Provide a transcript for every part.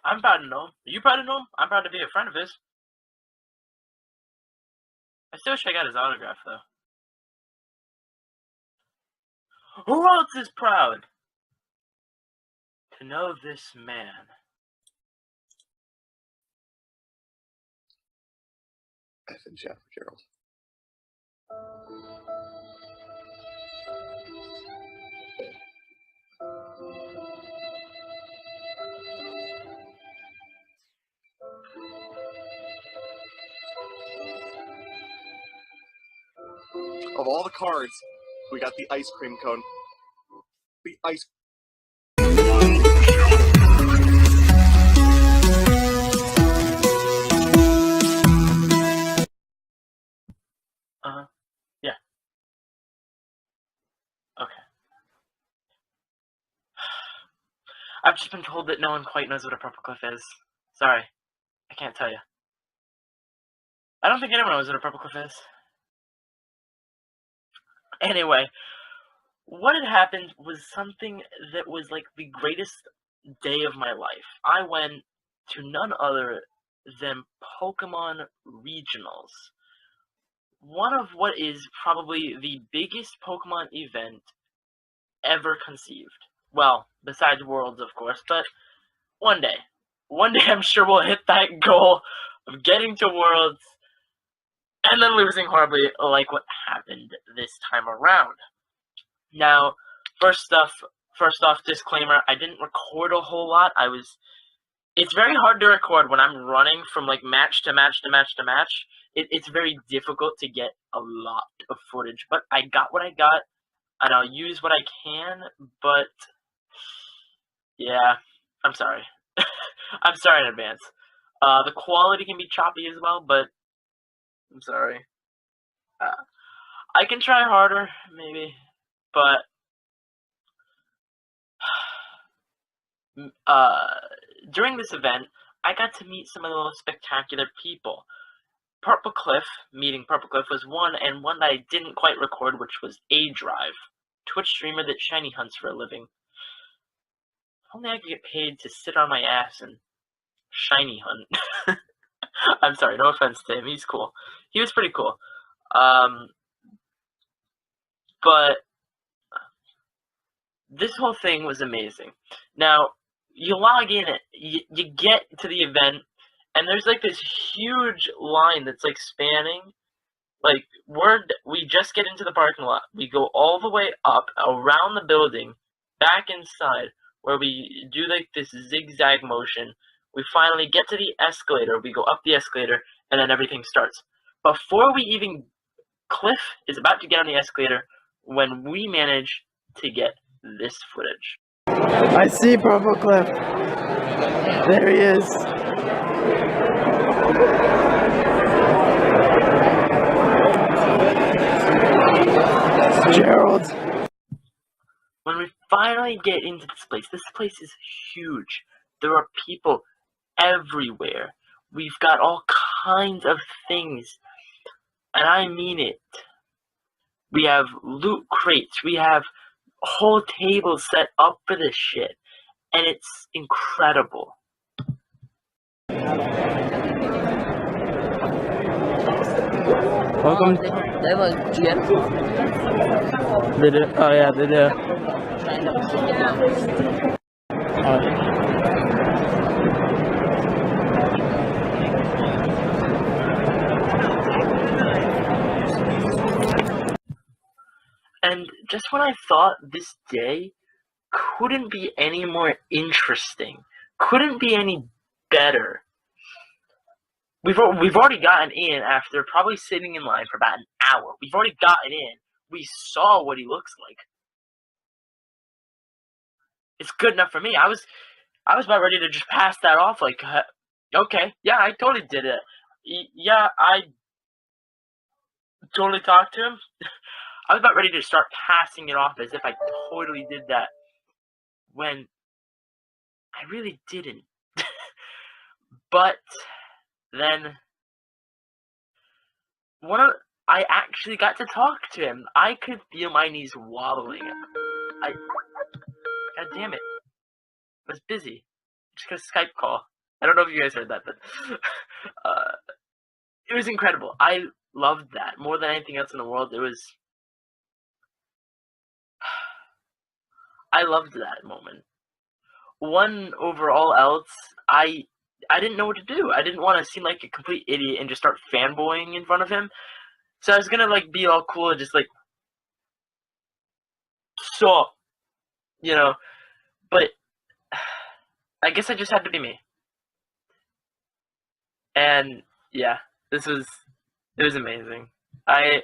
I'm proud to know him. Are you proud to know him? I'm proud to be a friend of his. I still wish I got his autograph, though. Who else is proud to know this man? F and Jeff, Gerald. Of all the cards, we got the ice cream cone. The ice. Yeah. Okay. I've just been told that no one quite knows what a purple cliff is. Sorry. I can't tell you. I don't think anyone knows what a purple cliff is. Anyway, what had happened was something that was like the greatest day of my life. I went to none other than Pokemon Regionals. One of what is probably the biggest Pokemon event ever conceived. Well, besides Worlds, of course, but one day I'm sure we'll hit that goal of getting to Worlds and then losing horribly like what happened this time around. Now, first off, disclaimer, I didn't record a whole lot. It's very hard to record when I'm running from like match to match to match to match. It's very difficult to get a lot of footage, but I got what I got, and I'll use what I can, but yeah, I'm sorry. I'm sorry in advance. The quality can be choppy as well, but I'm sorry. I can try harder, maybe, but during this event, I got to meet some of the most spectacular people. Meeting Purple Cliff was one, and one that I didn't quite record, which was aDrive, Twitch streamer that shiny hunts for a living. If only I could get paid to sit on my ass and shiny hunt. I'm sorry, no offense to him, he's cool. He was pretty cool. But this whole thing was amazing. Now, you log in, you get to the event, and there's like this huge line that's like spanning. Like, we just get into the parking lot. We go all the way up, around the building, back inside, where we do like this zigzag motion. We finally get to the escalator. We go up the escalator, and then everything starts. Before we even, Cliff is about to get on the escalator when we manage to get this footage. I see Purple Cliff. There he is. Gerald. When we finally get into this place is huge. There are people everywhere. We've got all kinds of things, and I mean it. We have loot crates. We have whole tables set up for this shit, and it's incredible. Welcome. They have a GM. They do. Oh yeah, they do. And just when I thought this day couldn't be any more interesting, couldn't be any better, we've already gotten in after probably sitting in line for about an hour. We've already gotten in. We saw what he looks like. It's good enough for me. I was about ready to just pass that off. Like, okay, yeah, I totally did it. Yeah, I totally talked to him. I was about ready to start passing it off as if I totally did that, when I really didn't. But then I actually got to talk to him. I could feel my knees wobbling. God damn it. I was busy. just get a Skype call. I don't know if you guys heard that, but it was incredible. I loved that more than anything else in the world. I loved that moment. One overall else, I didn't know what to do. I didn't want to seem like a complete idiot and just start fanboying in front of him. So I was gonna like be all cool and just like, so, you know. But I guess I just had to be me. And yeah, it was amazing. I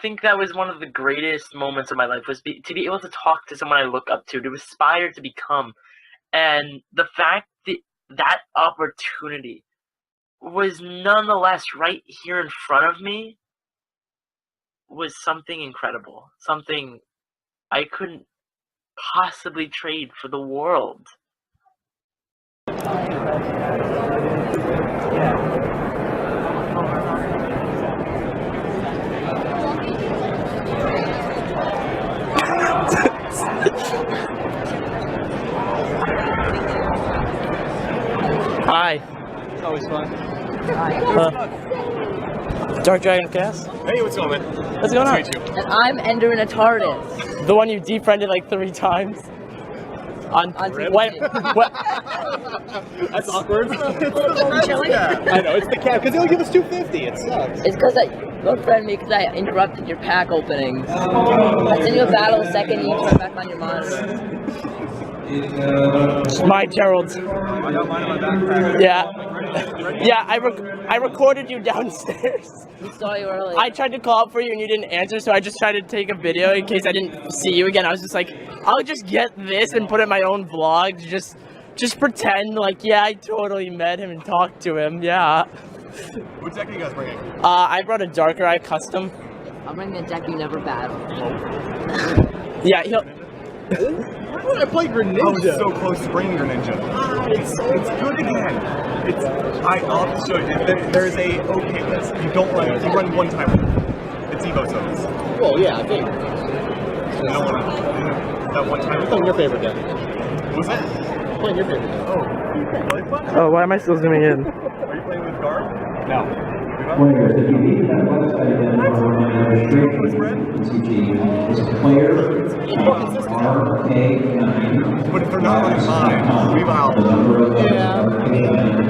think that was one of the greatest moments of my life, was to be able to talk to someone I look up to aspire to become. And the fact that that opportunity was nonetheless right here in front of me was something incredible. Something I couldn't possibly trade for the world. Hi. It's always fun. Dark Dragon Cast. Hey, what's going on, man? What's going on? Nice to meet you. And I'm Ender in a TARDIS. The one you defriended like 3 times. On what? That's awkward. Chilling? I know, it's the cap, because they'll give us $250. It sucks. It's because don't friend me because I interrupted your pack openings. I sent you a battle the second you turn back on your monitor. My Gerald. I got mine in my backpack. Yeah. Yeah, I recorded you downstairs. We saw you earlier. I tried to call up for you and you didn't answer, so I just tried to take a video in case I didn't see you again. I was just like, I'll just get this and put it in my own vlog. Just pretend like, yeah, I totally met him and talked to him. Yeah. What deck are you guys bringing? I brought a Darker Eye custom. I'm bringing a deck you never battled. Yeah, he'll. I play Greninja. I was so close to bringing Greninja. It's good again. I'll have to show you. There's a okay list. You run one time. It's Evo zones. Well, yeah, I think. You don't want that one time. What's your favorite deck? What was that? Playing your favorite deck. Oh, really fun? Oh, why am I still zooming in? Are you playing with Garb? No. Players, if you need that website again for RK9. But if they're not running mine, we've out.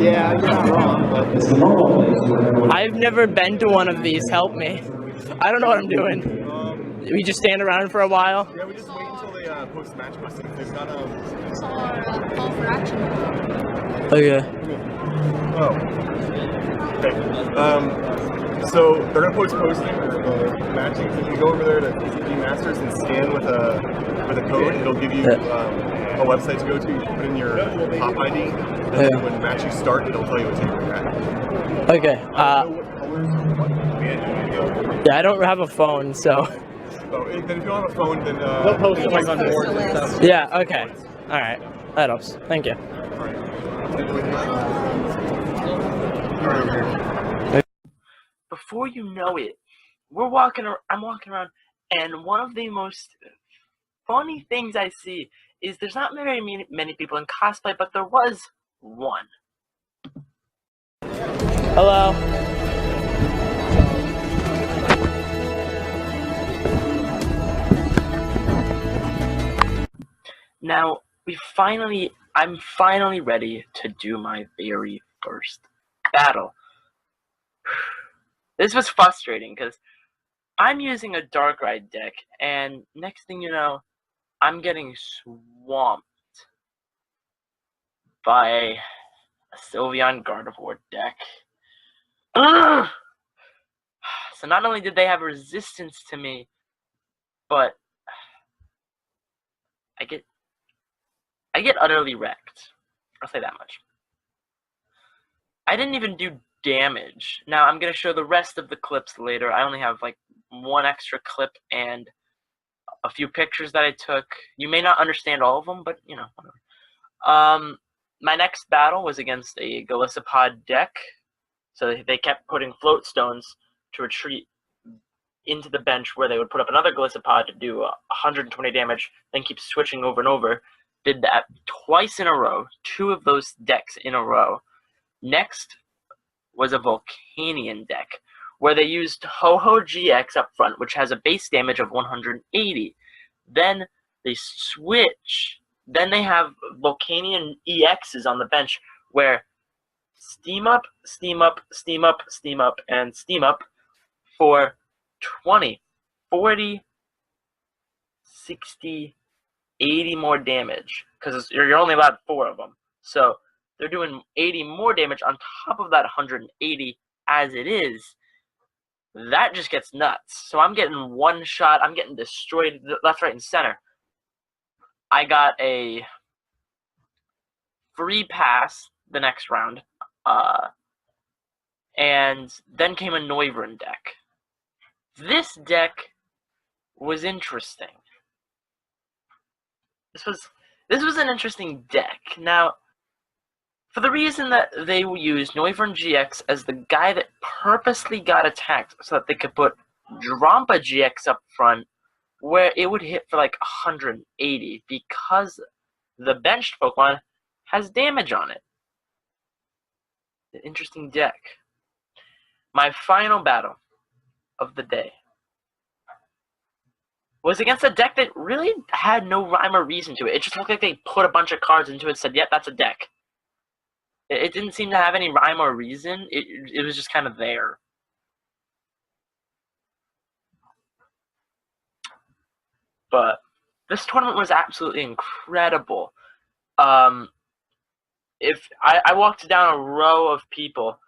Yeah, you're not wrong, but It's the normal place where I've never been to one of these. Help me. I don't know what I'm doing. We just stand around for a while. Yeah, we just wait until they post match posting. They've got call for action. Okay. Oh. Okay. So they're gonna post posting matching. If you go over there to PCP Masters and scan with a code, it'll give you a website to go to. You put in your top ID, and then when matches start, it'll tell you what team you're at. Okay. Yeah, I don't have a phone, so. So then if you don't have a phone, then they'll post it like on boards and stuff. Yeah. Okay. All right. That helps. Thank you. Before you know it, I'm walking around, and one of the most funny things I see is there's not very many people in cosplay, but there was one. Hello. Now, I'm finally ready to do my very first battle. This was frustrating because I'm using a Dark Ride deck, and next thing you know, I'm getting swamped by a Sylveon Gardevoir deck. Ugh! So not only did they have resistance to me, but I get utterly wrecked. I'll say that much. I didn't even do damage. Now I'm gonna show the rest of the clips later. I only have like one extra clip and a few pictures that I took. You may not understand all of them, but you know, whatever. My next battle was against a Golisopod deck. So they kept putting float stones to retreat into the bench where they would put up another Golisopod to do 120 damage, then keep switching over and over Did that twice in a row. 2 of those decks in a row. Next was a Volcanion deck, where they used Ho-Ho GX up front, which has a base damage of 180. Then they switch. Then they have Volcanion EXs on the bench, where Steam Up, Steam Up, Steam Up, Steam Up, and Steam Up for 20, 40, 60, 80 more damage, because you're only allowed 4 of them. So they're doing 80 more damage on top of that 180 as it is. That just gets nuts. So I'm getting one shot. I'm getting destroyed left, right, and center. I got a free pass the next round. And then came a Noivern deck. This deck was interesting. This was an interesting deck. Now, for the reason that they used Noivern GX as the guy that purposely got attacked so that they could put Drampa GX up front, where it would hit for like 180 because the benched Pokemon has damage on it. An interesting deck. My final battle of the day was against a deck that really had no rhyme or reason to it. It just looked like they put a bunch of cards into it and said, yep, that's a deck. It didn't seem to have any rhyme or reason. It was just kind of there. But this tournament was absolutely incredible. If I walked down a row of people,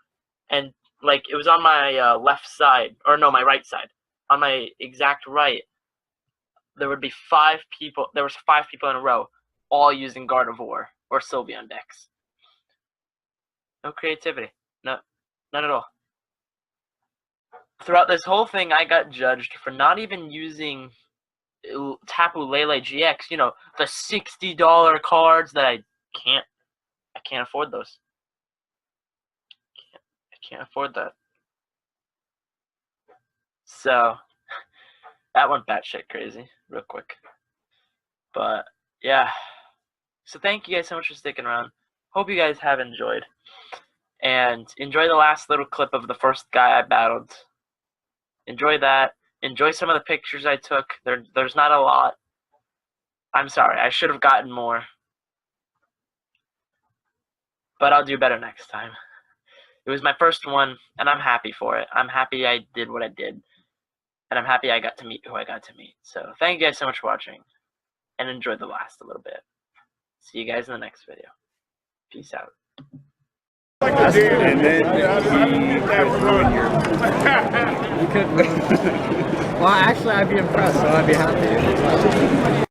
and like it was on my left side, or no, my right side. On my exact right, there would be 5 people. There was 5 people in a row, all using Gardevoir or Sylveon decks. No creativity. No, none at all. Throughout this whole thing, I got judged for not even using Tapu Lele GX. You know, the $60 cards that I can't afford those. I can't afford that. So that went batshit crazy real quick. But yeah. So thank you guys so much for sticking around. Hope you guys have enjoyed. And enjoy the last little clip of the first guy I battled. Enjoy that. Enjoy some of the pictures I took. There's not a lot. I'm sorry. I should have gotten more. But I'll do better next time. It was my first one, and I'm happy for it. I'm happy I did what I did. And I'm happy I got to meet who I got to meet. So thank you guys so much for watching. And enjoy the last a little bit. See you guys in the next video. Peace out. And then well, actually, I'd be impressed, so I'd be happy.